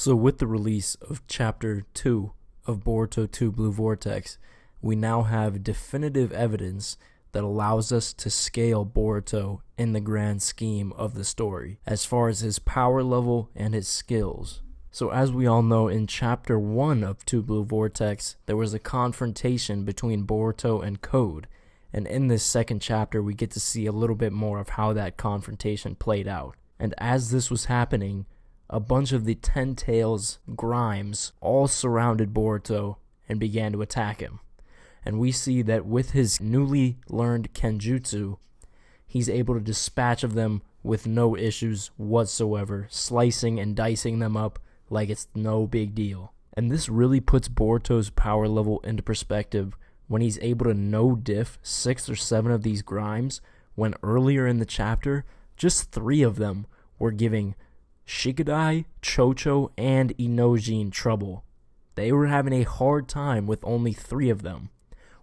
So with the release of Chapter 2 of Boruto 2 Blue Vortex, we now have definitive evidence that allows us to scale Boruto in the grand scheme of the story, as far as his power level and his skills. So as we all know, in Chapter 1 of 2 Blue Vortex, there was a confrontation between Boruto and Code, and in this second chapter we get to see a little bit more of how that confrontation played out. And as this was happening, a bunch of the Ten Tails Grimes all surrounded Boruto and began to attack him. And we see that with his newly learned Kenjutsu, he's able to dispatch of them with no issues whatsoever, slicing and dicing them up like it's no big deal. And this really puts Boruto's power level into perspective when he's able to no-diff 6 or 7 of these Grimes, when earlier in the chapter, just 3 of them were giving Shikadai, Chocho, and Inojin trouble. They were having a hard time with only 3 of them,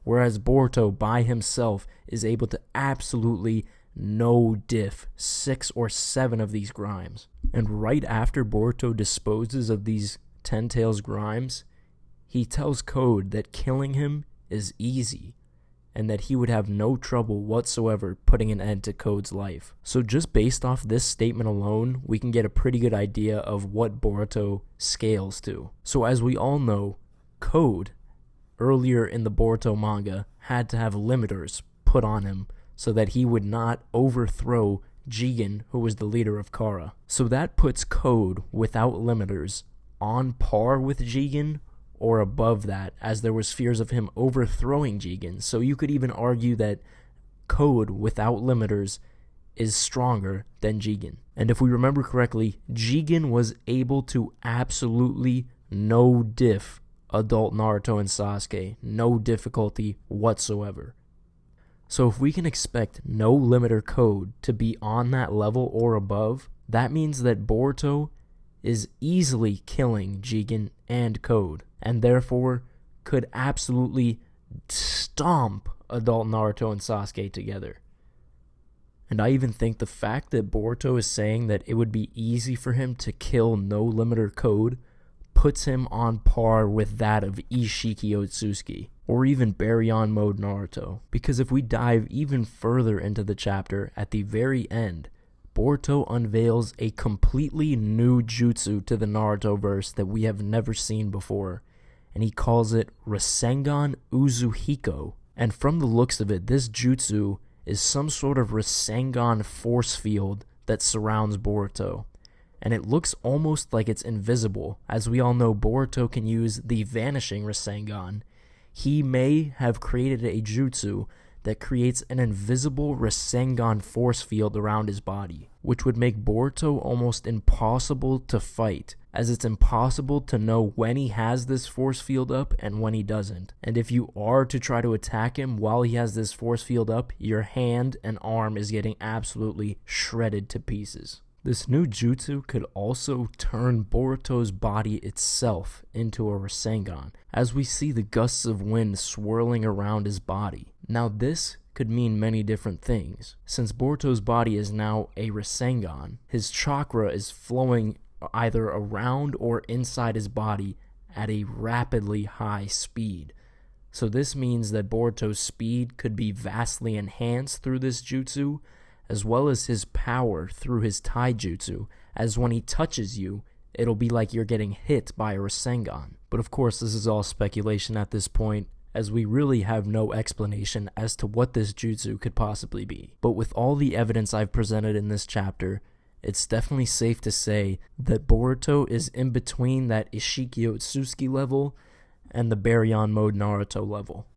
whereas Boruto by himself is able to absolutely no-diff 6 or 7 of these Grimes. And right after Boruto disposes of these Ten Tails Grimes, he tells Code that killing him is easy, and that he would have no trouble whatsoever putting an end to Code's life. So just based off this statement alone, we can get a pretty good idea of what Boruto scales to. So as we all know, Code, earlier in the Boruto manga, had to have limiters put on him so that he would not overthrow Jigen, who was the leader of Kara. So that puts Code without limiters on par with Jigen, or above that, as there was fears of him overthrowing Jigen. So you could even argue that Code without limiters is stronger than Jigen. And if we remember correctly, Jigen was able to absolutely no-diff adult Naruto and Sasuke, no difficulty whatsoever. So if we can expect no limiter Code to be on that level or above, that means that Boruto is easily killing Jigen and Code, and therefore could absolutely stomp adult Naruto and Sasuke together. And I even think the fact that Boruto is saying that it would be easy for him to kill no limiter Code puts him on par with that of Ishiki Otsutsuki, or even Baryon Mode Naruto. Because if we dive even further into the chapter, at the very end, Boruto unveils a completely new jutsu to the Naruto-verse that we have never seen before, and he calls it Rasengan Uzuhiko. And from the looks of it, this jutsu is some sort of Rasengan force field that surrounds Boruto, and it looks almost like it's invisible. As we all know, Boruto can use the Vanishing Rasengan. He may have created a jutsu that creates an invisible Rasengan force field around his body, which would make Boruto almost impossible to fight, as it's impossible to know when he has this force field up and when he doesn't. And if you are to try to attack him while he has this force field up, your hand and arm is getting absolutely shredded to pieces. This new jutsu could also turn Boruto's body itself into a Rasengan, as we see the gusts of wind swirling around his body. Now this could mean many different things. Since Boruto's body is now a Rasengan, his chakra is flowing either around or inside his body at a rapidly high speed. So this means that Boruto's speed could be vastly enhanced through this jutsu, as well as his power through his taijutsu, as when he touches you, it'll be like you're getting hit by a Rasengan. But of course, this is all speculation at this point, as we really have no explanation as to what this jutsu could possibly be. But with all the evidence I've presented in this chapter, it's definitely safe to say that Boruto is in between that Ishiki Otsutsuki level and the Baryon Mode Naruto level.